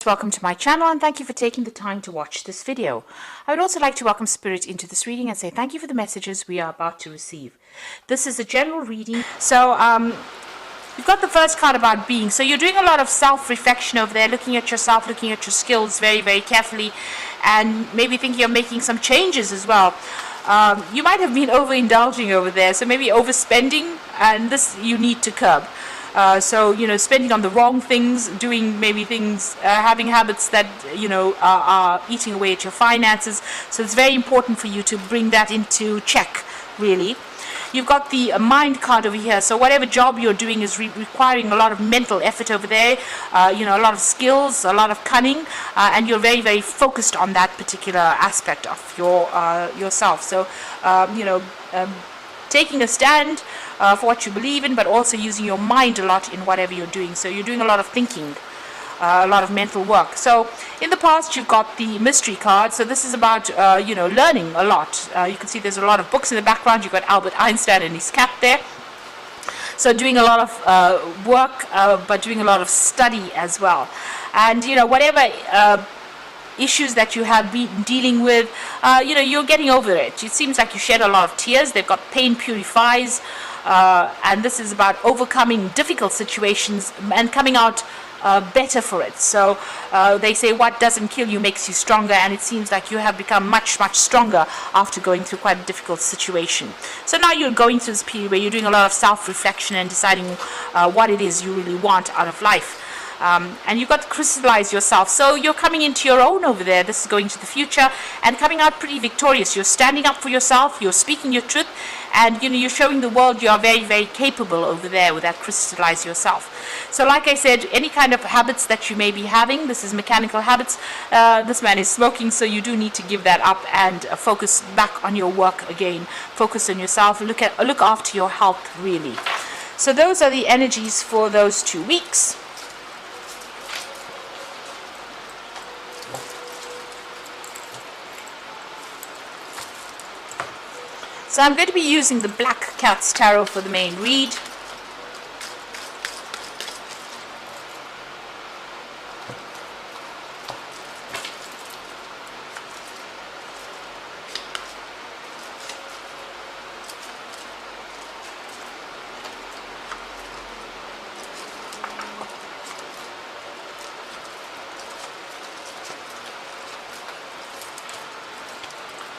Welcome to my channel and thank you for taking the time to watch this video. I would also like to welcome Spirit into this reading and say thank you for the messages we are about to receive. This is a general reading. So you've got the first card about being. So you're doing a lot of self-reflection over there, looking at yourself, looking at your skills very, very carefully, and maybe thinking of making some changes as well. You might have been overindulging over there, so maybe overspending, and this you need to curb. So, spending on the wrong things, doing maybe things, having habits that, are eating away at your finances. So it's very important for you to bring that into check, really. You've got the mind card over here. So whatever job you're doing is requiring a lot of mental effort over there, a lot of skills, a lot of cunning, and you're very, very focused on that particular aspect of yourself. So, taking a stand for what you believe in, but also using your mind a lot in whatever you're doing. So you're doing a lot of thinking, a lot of mental work. So in the past, you've got the mystery card. So this is about, learning a lot. You can see there's a lot of books in the background. You've got Albert Einstein and his cat there. So doing a lot of work, but doing a lot of study as well. And, whatever issues that you have been dealing with, you're getting over it. It seems like you shed a lot of tears. They've got pain purifies, and this is about overcoming difficult situations and coming out better for it. So they say what doesn't kill you makes you stronger, and it seems like you have become much, much stronger after going through quite a difficult situation. So now you're going through this period where you're doing a lot of self-reflection and deciding what it is you really want out of life. And you've got to crystallize yourself. So you're coming into your own over there. This is going to the future and coming out pretty victorious. You're standing up for yourself. You're speaking your truth. And, you're showing the world you are very, very capable over there with that crystallize yourself. So like I said, any kind of habits that you may be having, this is mechanical habits. This man is smoking, so you do need to give that up and focus back on your work again. Focus on yourself. Look after your health, really. So those are the energies for those 2 weeks. So I'm going to be using the Black Cat's Tarot for the main read.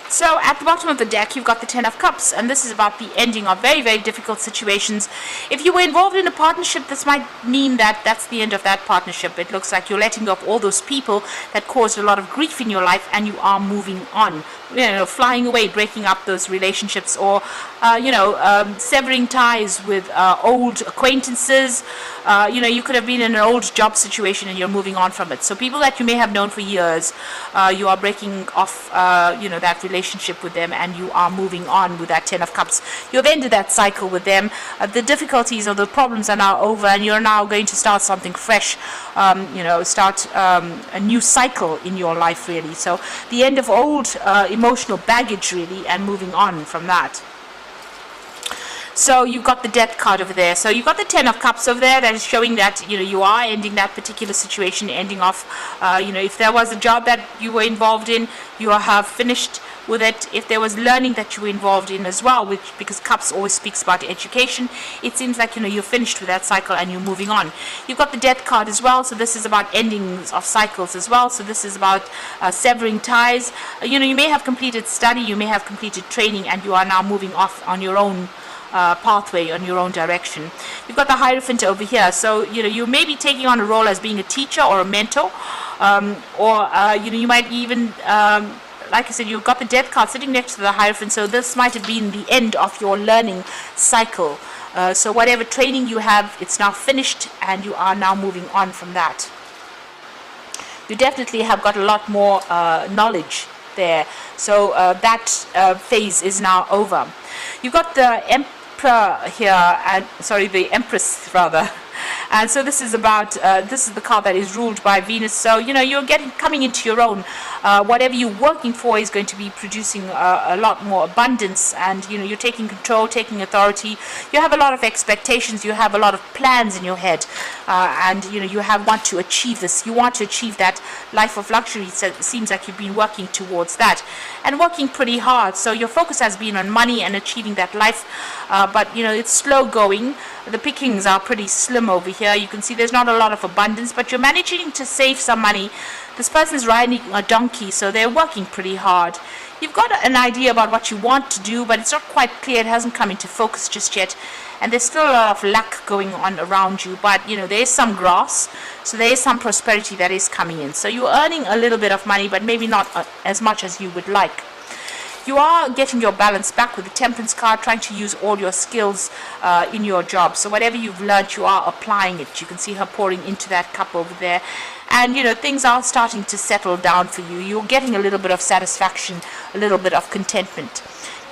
So at the bottom of the deck, you've got the Ten of Cups, and this is about the ending of very, very difficult situations. If you were involved in a partnership, this might mean that that's the end of that partnership. It looks like you're letting go of all those people that caused a lot of grief in your life, and you are moving on. Flying away, breaking up those relationships, or severing ties with old acquaintances. You could have been in an old job situation and you're moving on from it. So people that you may have known for years, you are breaking off that relationship with them, and you are moving on with that Ten of Cups. You've ended that cycle with them. The difficulties or the problems are now over, and you're now going to start something fresh. Start a new cycle in your life, really. So the end of old emotional baggage, really, and moving on from that. So you've got the Death card over there. So you've got the Ten of Cups over there that is showing that, you are ending that particular situation, ending off, if there was a job that you were involved in, you have finished with it. If there was learning that you were involved in as well, because Cups always speaks about education, it seems like, you're finished with that cycle and you're moving on. You've got the Death card as well. So this is about endings of cycles as well. So this is about severing ties. You may have completed study, you may have completed training, and you are now moving off on your own pathway, on your own direction. You've got the Hierophant over here. So you may be taking on a role as being a teacher or a mentor, or you might even like I said, you've got the Death card sitting next to the Hierophant, so this might have been the end of your learning cycle. So whatever training you have, it's now finished, and you are now moving on from that. You definitely have got a lot more knowledge there. So that phase is now over. You've got the Emperor here, and the Empress rather, And so this is about this is the card that is ruled by Venus. So you're coming into your own. Whatever you're working for is going to be producing a lot more abundance, and you're taking control, taking authority. You have a lot of expectations. You have a lot of plans in your head, and you want to achieve this. You want to achieve that life of luxury. So it seems like you've been working towards that and working pretty hard. So your focus has been on money and achieving that life, but it's slow going. The pickings are pretty slim over here. You can see there's not a lot of abundance, but you're managing to save some money. This person is riding a donkey, so they're working pretty hard. You've got an idea about what you want to do, but it's not quite clear. It hasn't come into focus just yet, and there's still a lot of lack going on around you, but there is some grass, so there is some prosperity that is coming in. So you're earning a little bit of money, but maybe not as much as you would like. You are getting your balance back with the Temperance card, trying to use all your skills in your job. So whatever you've learned, you are applying it. You can see her pouring into that cup over there. And things are starting to settle down for you. You're getting a little bit of satisfaction, a little bit of contentment.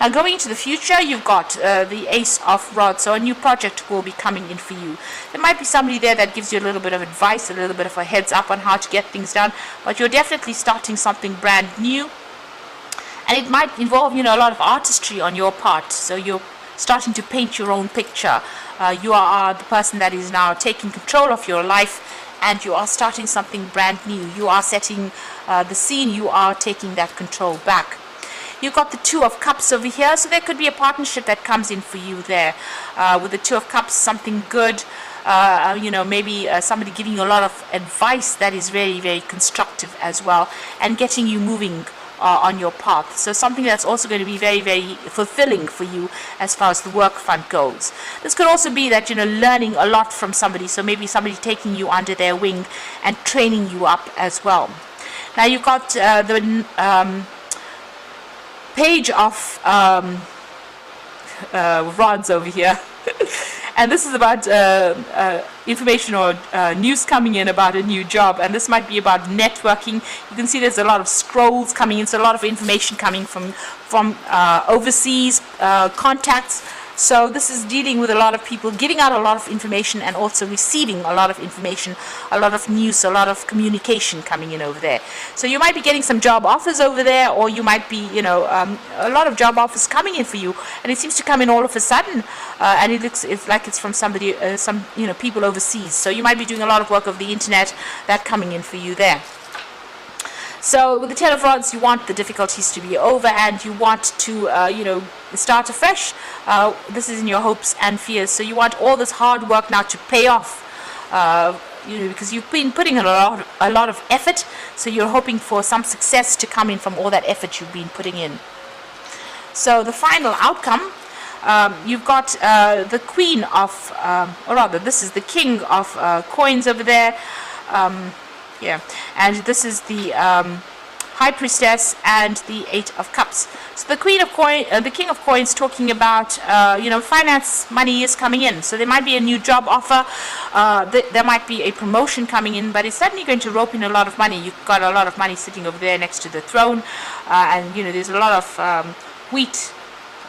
Now going into the future, you've got the Ace of Rods. So a new project will be coming in for you. There might be somebody there that gives you a little bit of advice, a little bit of a heads up on how to get things done. But you're definitely starting something brand new. And it might involve, a lot of artistry on your part. So you're starting to paint your own picture. You are the person that is now taking control of your life, and you are starting something brand new. You are setting the scene. You are taking that control back. You've got the Two of Cups over here. So there could be a partnership that comes in for you there. With the Two of Cups, something good. Maybe somebody giving you a lot of advice that is very, very constructive as well, and getting you moving on your path. So something that's also going to be very, very fulfilling for you as far as the work front goes. This could also be that learning a lot from somebody. So maybe somebody taking you under their wing and training you up as well. Now you've got the Page of Rods over here. And this is about information or news coming in about a new job, and this might be about networking. You can see there's a lot of scrolls coming in, so a lot of information coming from overseas contacts. So this is dealing with a lot of people giving out a lot of information and also receiving a lot of information, a lot of news, a lot of communication coming in over there. So you might be getting some job offers over there, or you might be, a lot of job offers coming in for you, and it seems to come in all of a sudden, and it's like it's from somebody, people overseas. So you might be doing a lot of work over the internet, that coming in for you there. So with the Ten of Rods, you want the difficulties to be over, and you want to, start afresh. This is in your hopes and fears. So you want all this hard work now to pay off, because you've been putting a lot of effort. So you're hoping for some success to come in from all that effort you've been putting in. So the final outcome, you've got the Queen of, or rather, this is the King of Coins over there. And this is the High Priestess and the Eight of Cups. So the the King of Coins, talking about finance, money is coming in. So there might be a new job offer, there might be a promotion coming in, but it's certainly going to rope in a lot of money. You've got a lot of money sitting over there next to the throne, and there's a lot of wheat,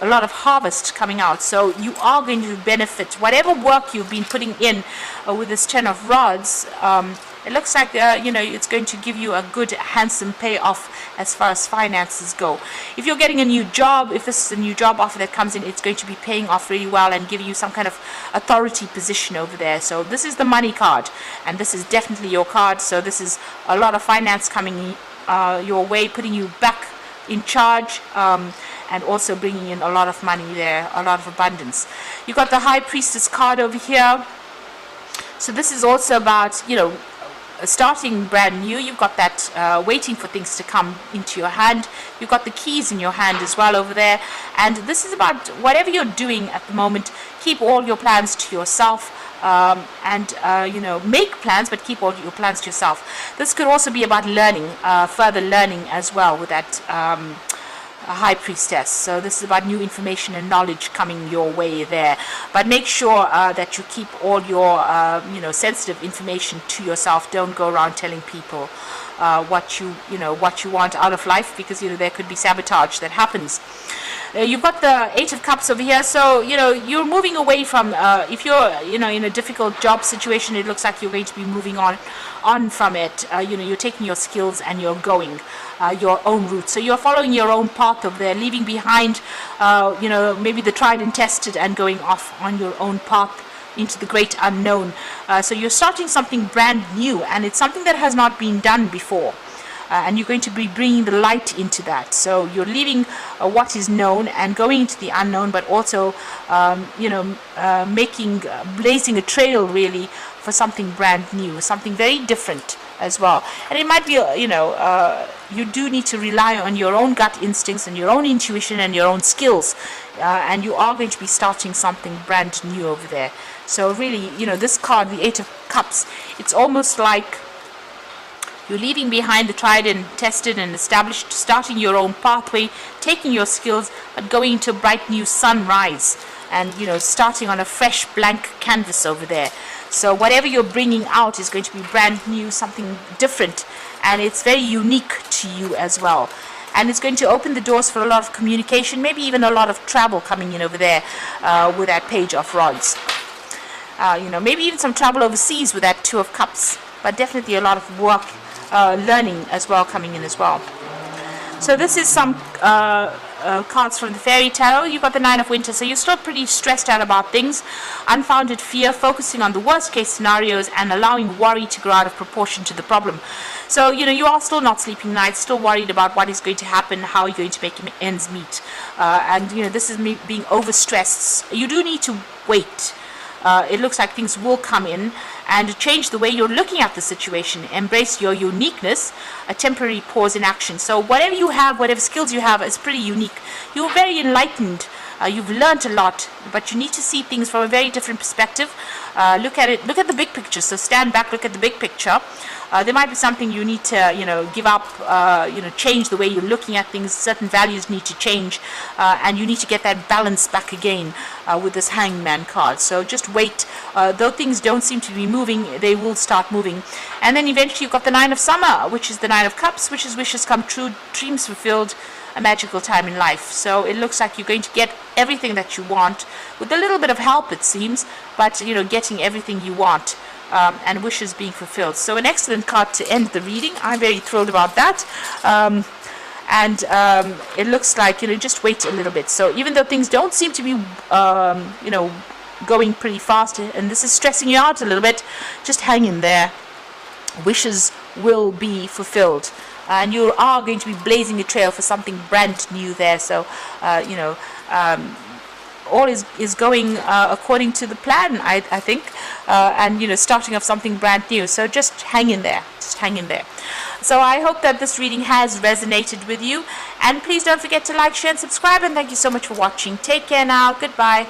a lot of harvest coming out. So you are going to benefit whatever work you've been putting in with this Ten of Rods. It looks like, it's going to give you a good, handsome payoff as far as finances go. If you're getting a new job, if this is a new job offer that comes in, it's going to be paying off really well and giving you some kind of authority position over there. So this is the money card, and this is definitely your card. So this is a lot of finance coming your way, putting you back in charge, and also bringing in a lot of money there, a lot of abundance. You've got the High Priestess card over here. So this is also about, starting brand new. You've got that waiting for things to come into your hand. You've got the keys in your hand as well over there, and this is about whatever you're doing at the moment. Keep all your plans to yourself, and make plans, but keep all your plans to yourself. This could also be about learning, further learning as well with that High Priestess. So this is about new information and knowledge coming your way there, but make sure that you keep all your sensitive information to yourself. Don't go around telling people what you want out of life, because there could be sabotage that happens. You've got the Eight of Cups over here, so you're moving away from. If you're in a difficult job situation, it looks like you're going to be moving on from it. You're taking your skills and you're going your own route. So you're following your own path over there, leaving behind, maybe the tried and tested, and going off on your own path into the great unknown. So you're starting something brand new, and it's something that has not been done before. And you're going to be bringing the light into that. So you're leaving what is known and going into the unknown, but also, blazing a trail really for something brand new, something very different as well. And it might be, you do need to rely on your own gut instincts and your own intuition and your own skills. And you are going to be starting something brand new over there. So really, this card, the Eight of Cups, it's almost like you're leaving behind the tried and tested and established, starting your own pathway, taking your skills, but going into a bright new sunrise, and starting on a fresh blank canvas over there. So whatever you're bringing out is going to be brand new, something different, and it's very unique to you as well. And it's going to open the doors for a lot of communication, maybe even a lot of travel coming in over there with that Page of Rods. Maybe even some travel overseas with that Two of Cups, but definitely a lot of work, learning as well coming in as well. So this is some cards from the Fairy Tarot. You've got the Nine of Winter, so you're still pretty stressed out about things. Unfounded fear, focusing on the worst case scenarios and allowing worry to grow out of proportion to the problem. So, you are still not sleeping nights, still worried about what is going to happen, how you're going to make ends meet. And this is me being overstressed. You do need to wait. It looks like things will come in and change the way you're looking at the situation. Embrace your uniqueness, a temporary pause in action. So whatever you have, whatever skills you have, is pretty unique. You're very enlightened. You've learned a lot, but you need to see things from a very different perspective. Look at it. Look at the big picture. So stand back, look at the big picture. There might be something you need to, give up, change the way you're looking at things. Certain values need to change, and you need to get that balance back again with this Hangman card. So just wait. Though things don't seem to be moving, they will start moving. And then eventually you've got the Nine of Summer, which is the Nine of Cups, which is wishes come true, dreams fulfilled, a magical time in life. So it looks like you're going to get everything that you want, with a little bit of help it seems, but getting everything you want. And wishes being fulfilled. So an excellent card to end the reading. I'm very thrilled about that. It looks like, just wait a little bit. So even though things don't seem to be, going pretty fast, and this is stressing you out a little bit, just hang in there. Wishes will be fulfilled. And you are going to be blazing a trail for something brand new there. So, all is going according to the plan, I think, and starting off something brand new. So just hang in there, So I hope that this reading has resonated with you, and please don't forget to like, share and subscribe, and thank you so much for watching. Take care now. Goodbye.